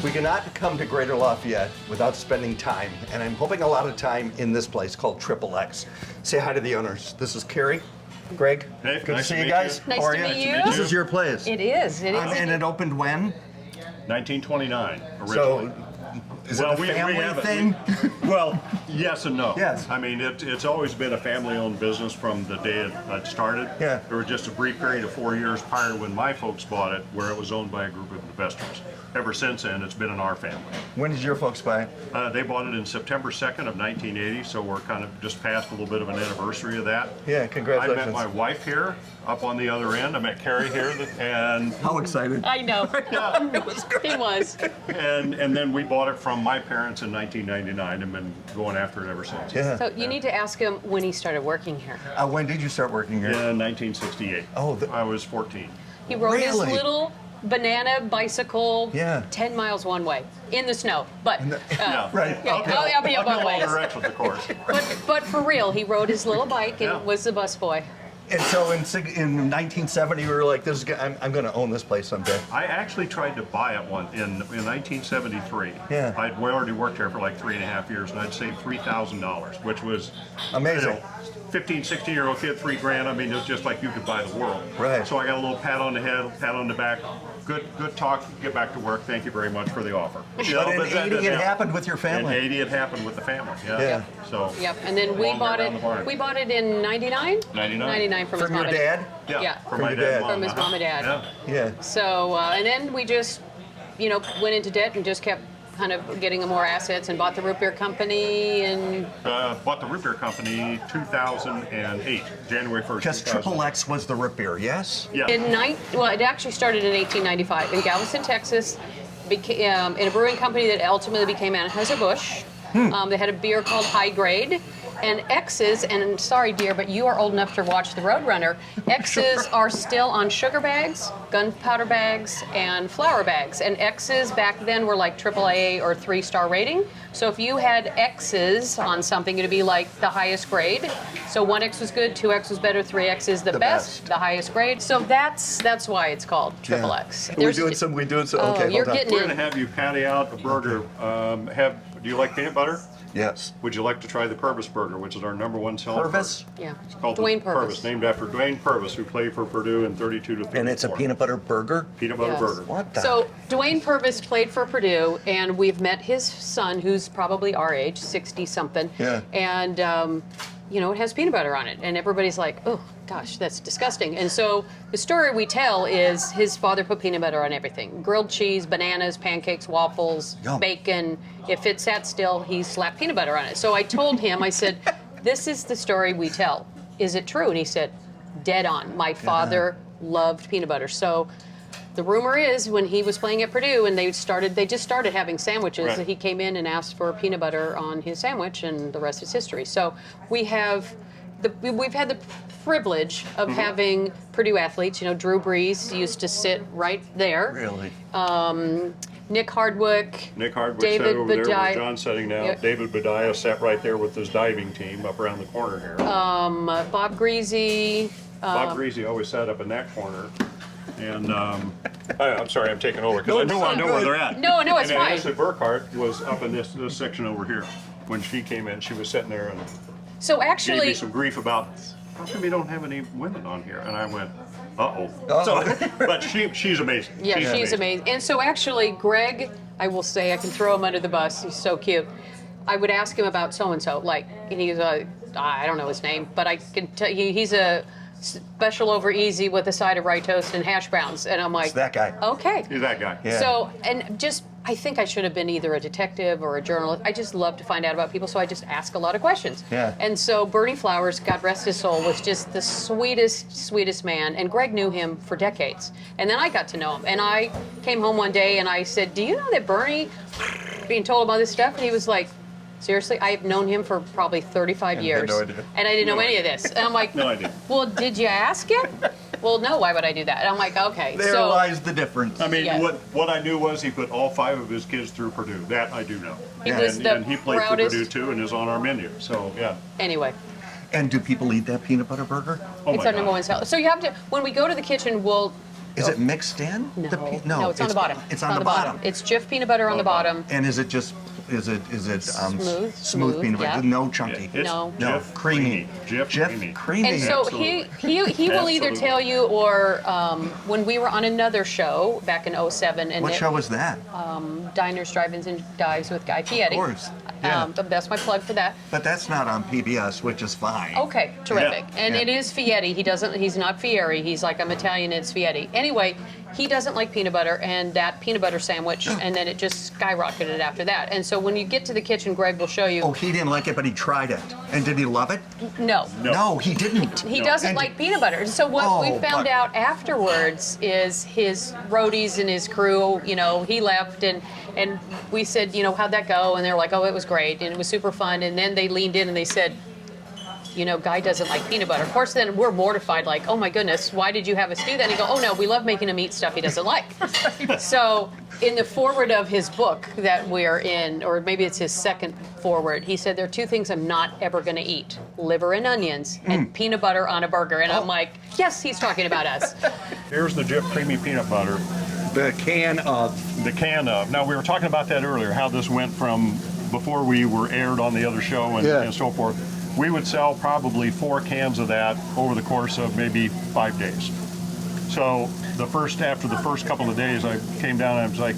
We cannot come to Greater Lafayette without spending time, and I'm hoping a lot of time in this place called Triple X. Say hi to the owners. This is Carrie, Greg. Hey, good nice to see to you meet guys. you. Nice How are to you? meet you. This is your place. It is. It is. And it opened when? 1929 originally. So, is it a family thing? Well, yes and no. Yes. I mean, it's always been a family-owned business from the day it started. Yeah. There was just a brief period of 4 years prior to when my folks bought it, where it was owned by a group of investors. Ever since then, it's been in our family. When did your folks buy? They bought it in September 2nd of 1980, so we're kind of just past a little bit of an anniversary of that. Yeah, congratulations. I met my wife here, up on the other end. I met Carrie here, and How excited. I know. yeah, It was great. It was. and then we bought it from my parents in 1999 and been going after it ever since. Yeah. So you need to ask him when he started working here. When did you start working here? In 1968. Oh, I was 14. He rode his Really? little banana bicycle Yeah. 10 miles one way in the snow. But Yeah. Right. yeah, Uphill, oh, yeah, uphill both all ways. directions, of course. but for real, he rode his little bike and Yeah. was the busboy. And so in 1970, we were like, "This is I'm going to own this place someday." I actually tried to buy it in 1973. Yeah. I'd already worked here for like 3.5 years, and I'd saved $3,000, which was Amazing. 15, 16-year-old kid, $3,000. I mean, it was just like you could buy the world. Right. So I got a little pat on the head, pat on the back. Good talk. Get back to work. Thank you very much for the offer. You know, But in that- 80, it yeah. happened with your In family. 80, it happened with the family. Yeah. Yeah. So. Yep. And then we Long way bought around the barn. it. We bought it in 99. 99. 99 from his From mom your and dad? Yeah. Yeah. From From my your dad. dad. Mom. From his mom and dad. Yeah. Yeah. So and then we just, went into debt and just kept kind of getting more assets and bought the root beer company and Bought the root beer company 2008, January 1st. Because 2008. Triple X was the root beer, yes? Yeah. it actually started in 1895 in Galveston, Texas, in a brewing company that ultimately became Anheuser-Busch. They had a beer called High Grade. And X's, and sorry dear, but you are old enough to watch the Roadrunner, X's are still on sugar bags, gunpowder bags, and flour bags. And X's back then were like AAA or 3-star rating. So if you had X's on something, it'd be like the highest grade. So 1X was good, 2X was better, 3X is the best, the highest grade. So that's why it's called Triple Yeah. X. We're doing some. Okay, you're hold on. getting We're in. going to have you patty out a burger. Do you like peanut butter? Yes. Would you like to try the Purvis burger, which is our #1 seller? Purvis? Yeah. It's called Dwayne the Purvis. named after Dwayne Purvis, who played for Purdue in 32 to 34. And it's a peanut butter burger? Peanut butter Yes. burger. What the? So Dwayne Purvis played for Purdue, and we've met his son, who's probably our age, 60-something. Yeah. And, it has peanut butter on it. And everybody's like, oh, gosh, that's disgusting. And so the story we tell is his father put peanut butter on everything. Grilled cheese, bananas, pancakes, waffles, Yum. bacon. If it sat still, he slapped peanut butter on it. So I told him, I said, this is the story we tell. Is it true? And he said, dead on. My father loved peanut butter. So the rumor is when he was playing at Purdue and they just started having sandwiches, Right. that he came in and asked for peanut butter on his sandwich, and the rest is history. So we've had the privilege of having Purdue athletes. Drew Brees used to sit right there. Really? Nick Hardwick. David David sat over there Bediah. where John's sitting now. Yep. David Bediah sat right there with his diving team up around the corner here. Bob Greasy. Bob Greasy always sat up in that corner. And I'm sorry, I'm taking over because No, I know where they're at. No, it's and fine. Ashley Burkhart was up in this section over here. When she came in, she was sitting there and So gave me actually, some grief about, how come you don't have any women on here? And I went, uh-oh. Uh-oh. So, but she's amazing. yeah, she's amazing. And so actually, Greg, I will say, I can throw him under the bus. He's so cute. I would ask him about so-and-so, and he's I don't know his name, but I can tell you he's a special over easy with a side of rye toast and hash browns. And I'm like, It's that guy. okay. He's that guy. Yeah. So, and just, I think I should have been either a detective or a journalist. I just love to find out about people, so I just ask a lot of questions. Yeah. And so Bernie Flowers, God rest his soul, was just the sweetest man. And Greg knew him for decades. And then I got to know him. And I came home one day and I said, do you know that Bernie, being told about this stuff? And he was like, seriously, I've known him for probably 35 had years. no idea. And I didn't know any of this. And I'm like, No idea. well, did you ask him? Well, no, why would I do that? And I'm like, okay. There so, lies the difference. I mean, Yeah. what I knew was he put all 5 of his kids through Purdue. That I do know. He Yeah. was the And he played proudest. for Purdue too and is on our menu. So, yeah. Anyway. And do people eat that peanut butter burger? Oh It's my our number God. one seller. So you have to, when we go to the kitchen, we'll Is it mixed in? No, No, it's on the bottom. It's on the bottom. It's Jif peanut butter on the bottom. And is it just, is it Smooth, peanut butter? yeah. No chunky? It's No. No, Jif creamy. Jif creamy. creamy. And so he will either Absolutely. tell you, or when we were on another show back in '07, and What show was that? Diners, Drive-ins, and Dives with Guy Fieri. Of course. Yeah. That's my plug for that. But that's not on PBS, which is fine. Okay, terrific. Yeah. And Yeah. it is Fieri. He's not Fieri. He's like, I'm Italian, it's Fieri. Anyway, he doesn't like peanut butter, and that peanut butter sandwich, and then it just skyrocketed after that. And so when you get to the kitchen, Greg will show you. Oh, he didn't like it, but he tried it. And did he love it? No. No, he didn't. He No. doesn't And- like peanut butter. So what Oh, we found but- out afterwards is his roadies and his crew, he left, and we said, how'd that go? And they were like, oh, it was great, and it was super fun. And then they leaned in and they said, Guy doesn't like peanut butter. Of course, then we're mortified, like, oh my goodness, why did you have us do that? And he go, oh no, we love making him eat stuff he doesn't like. So in the foreword of his book that we're in, or maybe it's his second foreword, he said, there are two things I'm not ever going to eat: liver and onions and peanut butter on a burger. And I'm like, yes, he's talking about us. Here's the Jif creamy peanut butter. The can of. The can of. Now, we were talking about that earlier, how this went from before we were aired on the other show and so forth. We would sell probably 4 cans of that over the course of maybe 5 days. So after the first couple of days, I came down and I was like,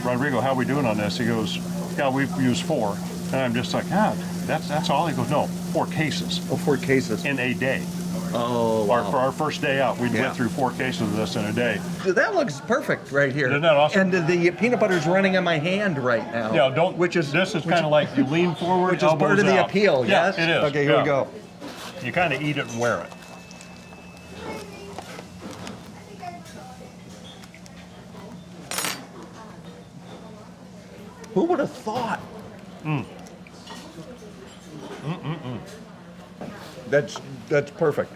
Rodrigo, how are we doing on this? He goes, yeah, we've used 4. And I'm just like, that's all? He goes, no, 4 cases Oh, 4 cases. in a day. Oh, For our first day out, we Yeah. went through 4 cases of this in a day. That looks perfect right here. Isn't that awesome? And the peanut butter's running on my hand right now. Yeah, this is kind of like you lean forward, Which is part elbows of the out. appeal, Yeah, yes? it is. Okay, here we go. You kind of eat it and wear it. Who would have thought? That's perfect.